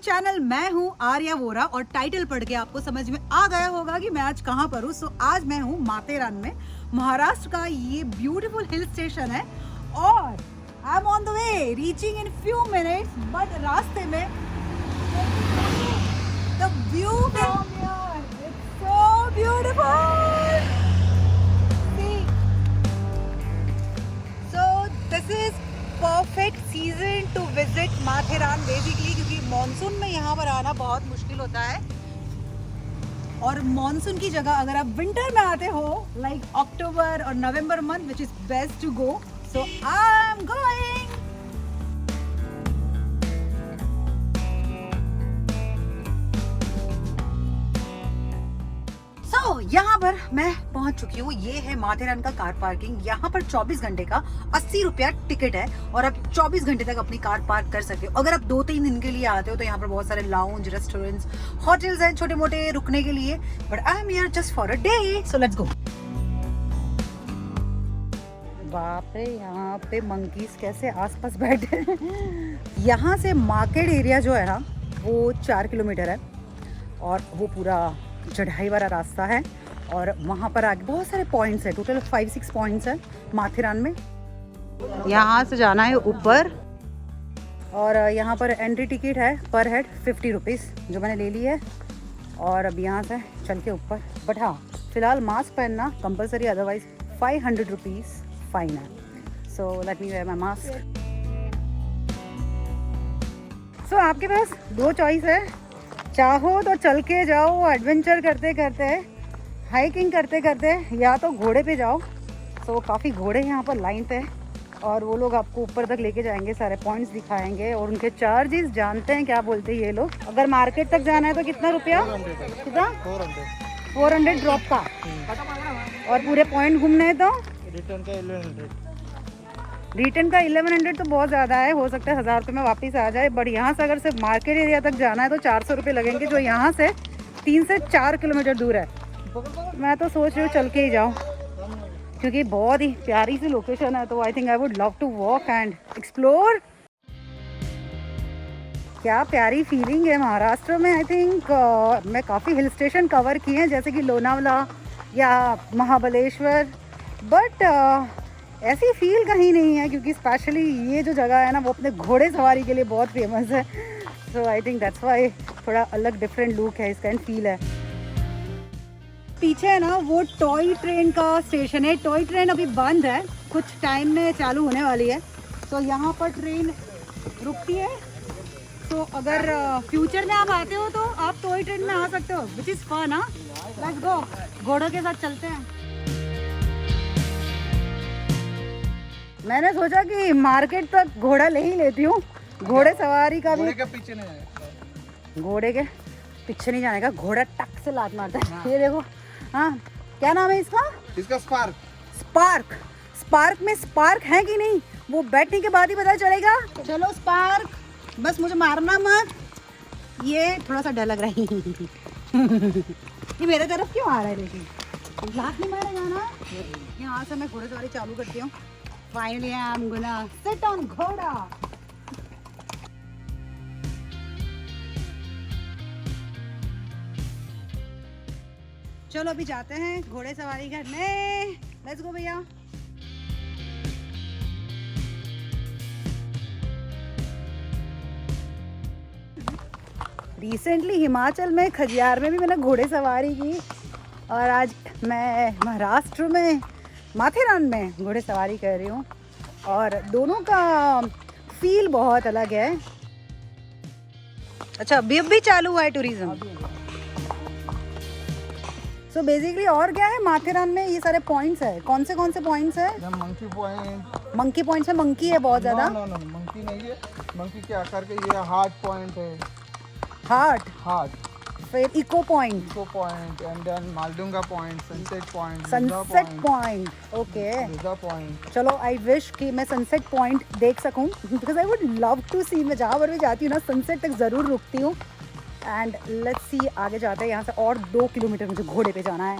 Channel. मैं हूँ आर्या वोरा और टाइटल पढ़ के आपको समझ में आ गया होगा कि मैं आज कहाँ पर हूँ। सो आज मैं हूँ माथेरान में। महाराष्ट्र का ये ब्यूटीफुल हिल स्टेशन है और I am on the way reaching in few minutes. But रास्ते में the view from here it's so beautiful. So this is perfect season two visit Matheran basically, क्योंकि मॉनसून में यहाँ पर आना बहुत मुश्किल होता है। और मॉनसून की जगह अगर आप विंटर में आते हो लाइक अक्टूबर और November month which is best to go. So I am going. यहाँ पर मैं पहुंच चुकी हूँ। ये है माथेरान का कार पार्किंग। यहाँ पर 24 घंटे का 80 रुपया टिकट है और आप 24 घंटे तक अपनी कार पार्क कर सकते हो। अगर आप 2-3 दिन के लिए आते हो तो यहाँ पर बहुत सारे लाउंज, रेस्टोरेंट्स, होटल्स हैं छोटे मोटे रुकने के लिए। But I am here just for a day, so let's go. बाप रे, यहाँ पे मंकीज कैसे आसपास बैठे हैं। यहाँ से मार्केट एरिया जो है ना वो 4 किलोमीटर है और वो पूरा चढ़ाई वाला रास्ता है। और वहाँ पर आगे बहुत सारे पॉइंट्स है, टोटल 5-6 पॉइंट्स है माथेरान में। यहाँ से जाना है ऊपर और यहाँ पर एंट्री टिकट है पर हेड 50 रुपीज़ जो मैंने ले ली है। और अब यहाँ से चल के ऊपर। बट हाँ, फिलहाल मास्क पहनना कंपलसरी, अदरवाइज 500 रुपीज़ फाइन है। So let me wear my mask. सो आपके पास 2 चॉइस है। चाहो तो चल के जाओ एडवेंचर करते करते, हाइकिंग करते करते, या तो घोड़े पे जाओ। तो काफ़ी घोड़े यहाँ पर लाइन पे और वो लोग आपको ऊपर तक लेके जाएंगे, सारे पॉइंट्स दिखाएंगे और उनके चार्जेस जानते हैं क्या बोलते हैं ये लोग। अगर मार्केट तक जाना है तो कितना रुपया? कितना? 400 ड्रॉप का। और पूरे पॉइंट घूमने हैं तो रिटर्न का 1100। रिटर्न का 1100 तो बहुत ज़्यादा है, हो सकता है 1000 रुपये में वापस आ जाए। बट यहाँ से अगर सिर्फ मार्केट एरिया तक जाना है तो 400 रुपये लगेंगे, जो यहाँ से 3 से 4 किलोमीटर दूर है। मैं तो सोच रही हूँ चल के ही जाऊँ, क्योंकि बहुत ही प्यारी सी लोकेशन है। तो I think I would love to walk and explore. क्या प्यारी फीलिंग है महाराष्ट्र में। आई थिंक मैं काफ़ी हिल स्टेशन कवर किए हैं जैसे कि लोनावला या महाबलेश्वर, बट ऐसी फील कहीं नहीं है, क्योंकि स्पेशली ये जो जगह है ना वो अपने घोड़े सवारी के लिए बहुत फेमस है। सो आई थिंक दैट्स वाई थोड़ा अलग डिफरेंट लुक है इसका एंड फील है। पीछे है ना वो टॉय ट्रेन का स्टेशन है। टॉय ट्रेन अभी बंद है, कुछ टाइम में चालू होने वाली है। तो यहाँ पर ट्रेन रुकती है। तो अगर फ्यूचर में आप आते हो तो आप टॉय ट्रेन में आ सकते हो, विच इज़ फन। हाँ, लेट्स गो, घोड़ों के साथ चलते हैं। मैंने सोचा कि मार्केट तक घोड़ा ले ही लेती हूँ। घोड़े सवारी का भी, घोड़े के पीछे नहीं जाएगा, घोड़े के पीछे नहीं जाने का। घोड़ा टक से लात मारता है। हाँ। ये देखो। हाँ, क्या नाम है इसका? इसका स्पार्क। स्पार्क। स्पार्क में स्पार्क है कि नहीं वो बैठने के बाद ही पता चलेगा। चलो स्पार्क, बस मुझे मारना मत। ये थोड़ा सा डर लग रहा है। ये मेरे तरफ क्यों आ रहा है? लेकिन लात नहीं मारेगा ना। यहाँ से मैं घोड़े सवारी चालू करती हूँ। Finally, I'm gonna sit on घोड़ा। चलो अभी जाते हैं घोड़े सवारी करने। लेट्स गो भैया। रिसेंटली हिमाचल में खजियार में भी मैंने घोड़े सवारी की और आज मैं महाराष्ट्र में माथेरान में घोड़े सवारी कर रही हूँ और दोनों का फील बहुत अलग है। अच्छा, अभी चालू हुआ है टूरिज्म। सो बेसिकली और क्या है माथेरान में? ये सारे पॉइंट्स है। कौन से पॉइंट्स है? Monkey point. मंकी पॉइंट्स है। मंकी है बहुत ज़्यादा। मंकी नहीं है, मंकी के आकार के ये हार्ट पॉइंट है। हार्ट। फिर echo point and then Maldunga point, sunset point. Okay point. चलो, आई विश कि मैं सनसेट पॉइंट देख सकूं, because I would love to see. मैं जहाँ पर भी जाती हूँ ना सनसेट तक ज़रूर रुकती हूँ। एंड लेट्स सी, आगे जाते हैं। यहाँ से और 2 किलोमीटर मुझे घोड़े पे जाना है।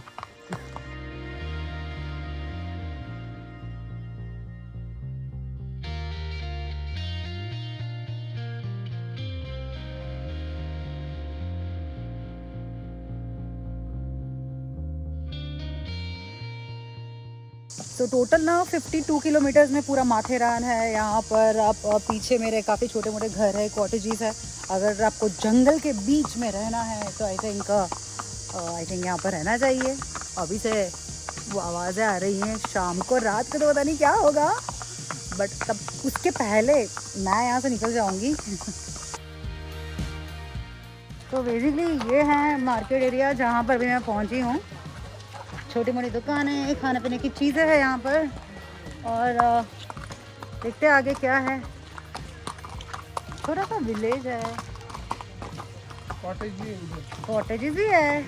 तो टोटल ना 52 किलोमीटर्स में पूरा माथेरान है। यहाँ पर आप पीछे मेरे काफ़ी छोटे मोटे घर है, कॉटेजेस है। अगर आपको जंगल के बीच में रहना है तो आई थिंक यहाँ पर रहना चाहिए। अभी से वो आवाज़ें आ रही हैं, शाम को रात को तो पता नहीं क्या होगा, बट तब उसके पहले मैं यहाँ से निकल जाऊँगी। तो बेसिकली ये है मार्केट एरिया जहाँ पर भी मैं पहुँची हूँ। छोटी मोटी दुकानें, खाने पीने की चीज़ें हैं यहाँ पर। और देखते हैं आगे क्या है। थोड़ा सा विलेज है, कॉटेजेस भी है।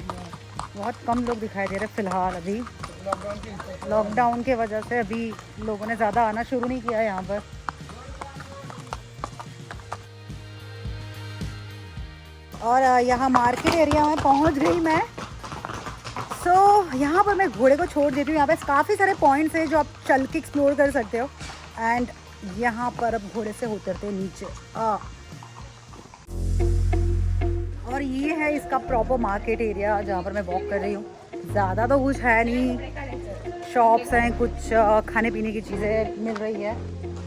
बहुत कम लोग दिखाई दे रहे फिलहाल अभी, लॉकडाउन की वजह से अभी लोगों ने ज़्यादा आना शुरू नहीं किया यहाँ पर। और यहाँ मार्केट एरिया में पहुँच गई मैं। यहाँ पर मैं घोड़े को छोड़ देती हूँ। यहाँ पे काफ़ी सारे पॉइंट्स हैं जो आप चल के एक्सप्लोर कर सकते हो। एंड यहाँ पर अब घोड़े से उतरते हैं नीचे। और ये है इसका प्रॉपर मार्केट एरिया जहाँ पर मैं वॉक कर रही हूँ। ज़्यादा तो कुछ है नहीं, शॉप्स हैं, कुछ खाने पीने की चीज़ें मिल रही है।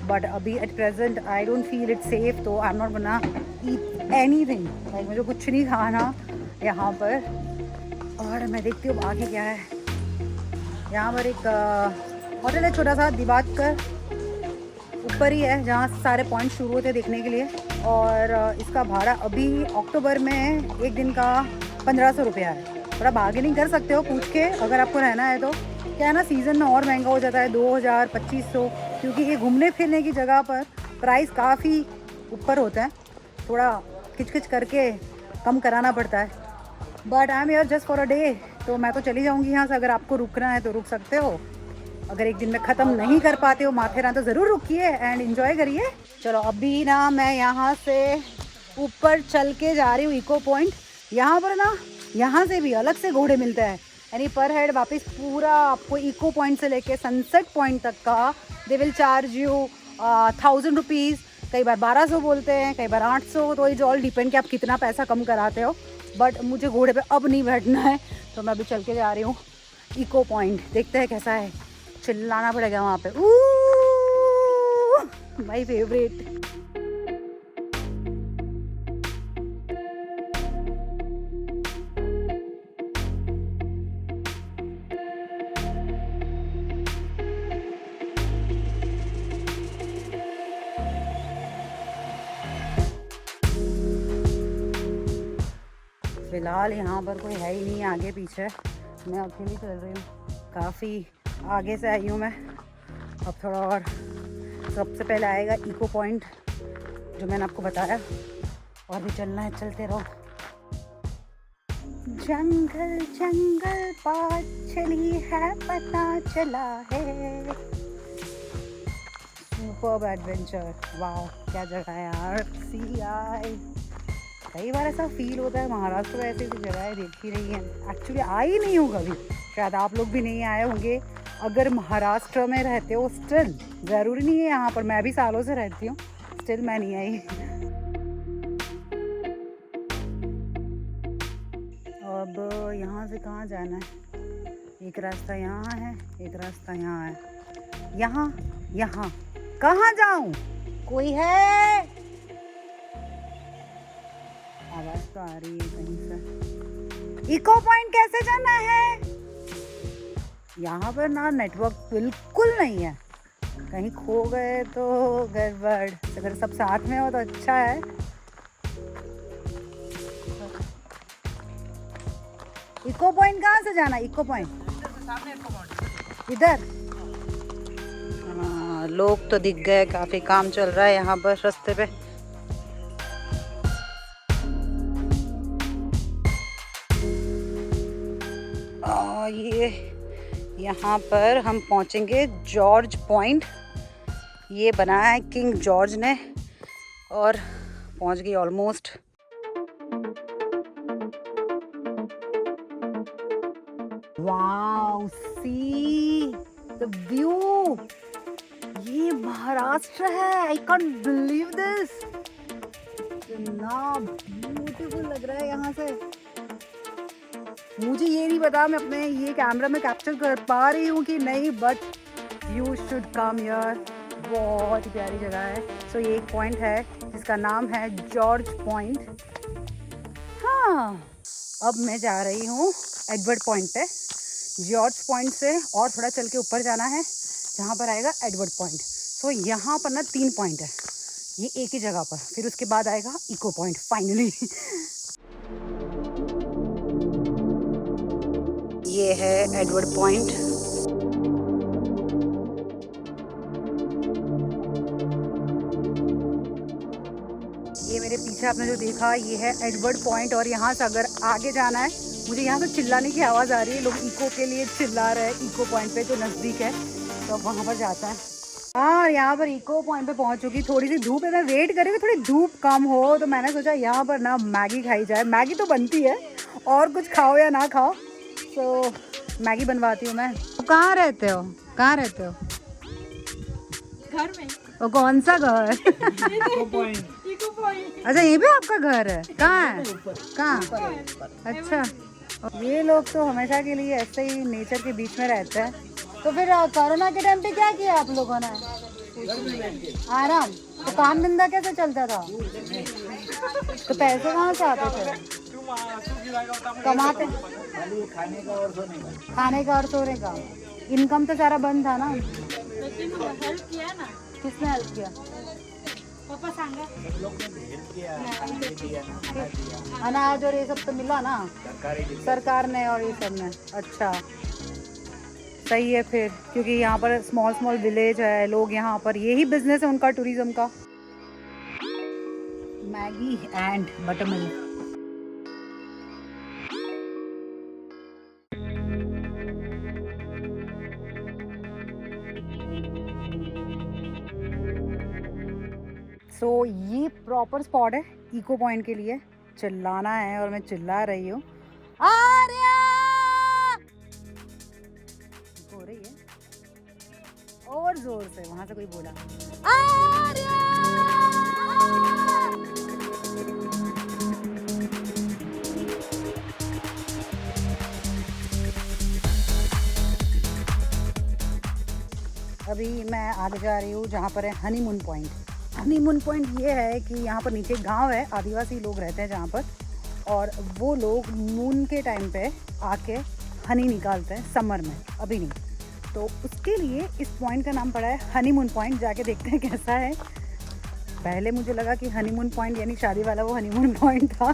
बट अभी at present I don't feel it safe, तो I am not gonna eat anything. Like मुझे कुछ नहीं खाना यहाँ पर। और मैं देखती हूँ आगे क्या है। यहाँ पर एक होटल है छोटा सा, दिबाकर ऊपर ही है, जहाँ सारे पॉइंट शुरू होते हैं देखने के लिए। और इसका भाड़ा अभी अक्टूबर में एक दिन का 1500 रुपया है। थोड़ा बार्गेनिंग कर सकते हो पूछ के अगर आपको रहना है तो। क्या है ना, सीज़न में और महंगा हो जाता है, 2000 2500, क्योंकि ये घूमने फिरने की जगह पर प्राइस काफ़ी ऊपर होता है। थोड़ा खिच करके कम कराना पड़ता है। But I am here just for a day, तो मैं तो चली जाऊँगी यहाँ से। अगर आपको रुकना है तो रुक सकते हो। अगर एक दिन में ख़त्म नहीं कर पाते हो माथेरान तो ज़रूर रुकिए एंड एंजॉय करिए। चलो अभी ना मैं यहाँ से ऊपर चल के जा रही हूँ इको पॉइंट। यहाँ पर ना, यहाँ से भी अलग से घोड़े मिलते हैं, यानी पर हेड वापस पूरा आपको इको पॉइंट से लेके सनसेट पॉइंट तक का they will charge you 1000 rupees. कई बार 1200 बोलते हैं, कई बार 800, तो इट ऑल डिपेंड कि आप कितना पैसा कम कराते हो। बट मुझे घोड़े पे अब नहीं बैठना है, तो मैं अभी चल के जा रही हूँ इको पॉइंट। देखते हैं कैसा है, चिल्लाना पड़ेगा वहाँ पे। My favourite. फिलहाल यहाँ पर कोई है ही नहीं आगे पीछे, मैं अकेली चल रही हूँ। काफ़ी आगे से आई हूँ मैं। अब थोड़ा और, सबसे पहले आएगा इको पॉइंट जो मैंने आपको बताया। और भी चलना है, चलते रहो। जंगल जंगल बात चली है, पता चला है। सुपर्ब एडवेंचर, वाह क्या जगह है यार। CI कई बार ऐसा फील होता है महाराष्ट्र में ऐसी जगह देखी रही है। एक्चुअली आई नहीं हूँ कभी, शायद आप लोग भी नहीं आए होंगे। अगर महाराष्ट्र में रहते हो, स्टिल ज़रूरी नहीं है यहाँ पर, मैं भी सालों से रहती हूँ, स्टिल मैं नहीं आई। अब यहाँ से कहाँ जाना है? एक रास्ता यहाँ है, एक रास्ता यहाँ है। यहाँ कहाँ जाऊँ? कोई है? आवाज़ तो आ रही है कहीं से। इको पॉइंट कैसे जाना है? यहाँ पर ना नेटवर्क बिल्कुल नहीं है, कहीं खो गए तो गड़बड़। अगर सब साथ में हो तो अच्छा है। इको पॉइंट कहाँ से जाना? इको पॉइंट इधर। हाँ, लोग तो दिख गए, काफ़ी काम चल रहा है यहाँ पर रास्ते पे। ये यहाँ पर हम पहुँचेंगे जॉर्ज पॉइंट। ये बनाया है किंग जॉर्ज ने, और पहुँच गई almost. Wow, see the view. ये महाराष्ट्र है, आई कांट बिलीव दिस। इतना ब्यूटीफुल लग रहा है यहाँ से। मुझे ये नहीं पता मैं अपने ये कैमरा में कैप्चर कर पा रही हूँ कि नहीं, but you should come here, बहुत ही प्यारी जगह है। सो ये एक पॉइंट है जिसका नाम है जॉर्ज पॉइंट। हाँ, अब मैं जा रही हूँ एडवर्ड पॉइंट पे। जॉर्ज पॉइंट से और थोड़ा चल के ऊपर जाना है जहाँ पर आएगा एडवर्ड पॉइंट। सो यहाँ पर ना 3 पॉइंट है, ये एक ही जगह पर। फिर उसके बाद आएगा इको पॉइंट फाइनली। ये है एडवर्ड पॉइंट। ये मेरे पीछे आपने जो देखा ये है एडवर्ड पॉइंट। और यहाँ से अगर आगे जाना है, मुझे यहाँ से चिल्लाने की आवाज़ आ रही है, लोग इको के लिए चिल्ला रहे हैं इको पॉइंट पे जो नज़दीक है, तो अब वहाँ पर जाता है। हाँ, यहाँ पर इको पॉइंट पे पहुँच चुकी। थोड़ी सी धूप है, मैं वेट कर रही हूँ थोड़ी धूप कम हो, तो मैंने सोचा यहाँ पर ना मैगी खाई जाए। मैगी तो बनती है, और कुछ खाओ या ना खाओ, तो मैगी बनवाती हूँ मैं। कहाँ रहते हो, कहाँ रहते हो? घर में। और कौन सा घर? अच्छा, यहीं पे आपका घर है? कहाँ है? कहाँ? अच्छा, ये लोग तो हमेशा के लिए ऐसे ही नेचर के बीच में रहते हैं। तो फिर कोरोना के टाइम पे क्या किया आप लोगों ने? आराम। तो काम धंधा कैसे चलता था? तो पैसे कहाँ से आते थे? कमाते? खाने का और सोने का। इनकम तो सारा बंद था ना। लेकिन हेल्प किया ना। किसने हेल्प किया? पापा सांगा। अनाज और ये सब तो मिला ना सरकार ने और ये सब ने। अच्छा, सही है फिर, क्योंकि यहाँ पर स्मॉल विलेज है, लोग यहाँ पर यही बिजनेस है उनका, टूरिज्म का। Maggi and butter milk. So ये प्रॉपर स्पॉट है इको पॉइंट के लिए। चिल्लाना है और मैं चिल्ला रही हूँ। आर्या हो रही है और जोर से, वहां से कोई बोला आर्या। अभी मैं आगे जा रही हूँ जहाँ पर है हनीमून पॉइंट। हनीमून पॉइंट ये है कि यहाँ पर नीचे गांव है, आदिवासी लोग रहते हैं जहाँ पर, और वो लोग मून के टाइम पे आके हनी निकालते हैं, समर में, अभी नहीं। तो उसके लिए इस पॉइंट का नाम पड़ा है हनीमून पॉइंट। जाके देखते हैं कैसा है। पहले मुझे लगा कि हनीमून पॉइंट यानी शादी वाला वो हनीमून पॉइंट था,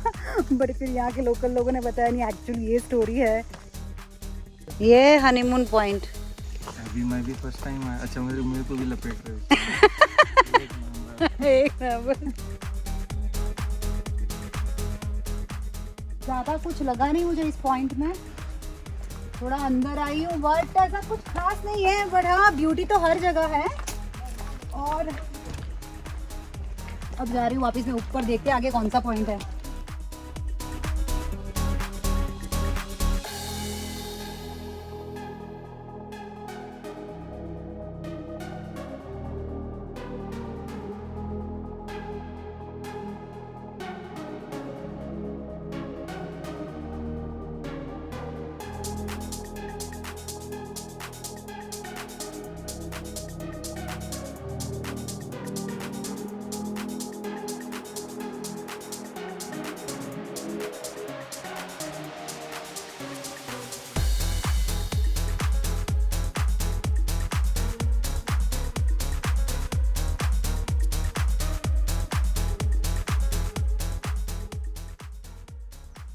बट फिर यहाँ के लोकल लोगों ने बताया नहीं, एक्चुअली ये स्टोरी है। ये हनीमून पॉइंट। अभी मैं भी फर्स्ट टाइम आया। अच्छा, मेरे को भी लपेट रहे हो। एक नंबर। ज़्यादा कुछ लगा नहीं मुझे इस पॉइंट में, थोड़ा अंदर आई हूँ, बट ऐसा कुछ खास नहीं है। बट हाँ, ब्यूटी तो हर जगह है। और अब जा रही हूँ वापस मैं ऊपर, देखते आगे कौन सा पॉइंट है।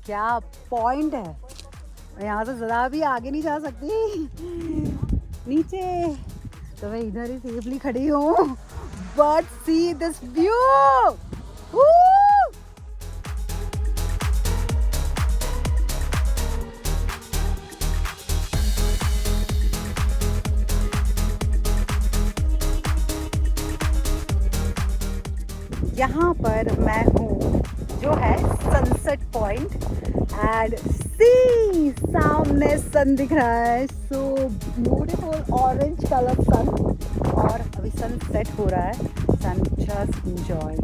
क्या पॉइंट है, यहाँ से ज़रा भी आगे नहीं जा सकती नीचे, तो मैं इधर ही सेफली खड़ी हूँ। But see this view. यहाँ पर मैं हूँ जो है सनसेट पॉइंट, एंड सी सामने सन दिख रहा है, सो ब्यूटीफुल ऑरेंज कलर सन, और अभी सनसेट हो रहा है, सन जस्ट एंजॉय।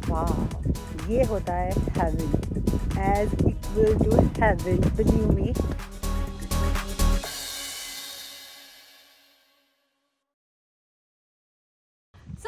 वाह, ये होता है heaven, as equal to heaven, believe me.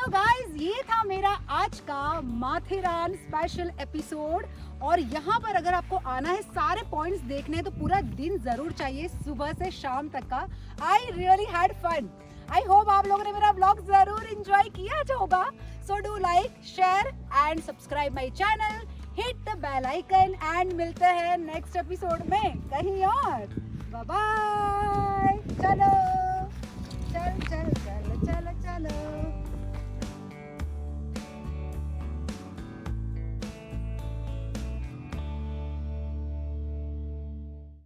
So guys ये था मेरा आज का माथेरान स्पेशल एपिसोड। और यहाँ पर अगर आपको आना है, सारे पॉइंट्स देखने हैं, तो पूरा दिन जरूर चाहिए, सुबह से शाम तक का। I really had fun. I hope आप लोगों ने मेरा व्लॉग जरूर एंजॉय किया होगा। So do like, share and subscribe my channel, hit the bell icon and मिलते हैं नेक्स्ट एपिसोड में कहीं और। Bye bye. चलो चल चल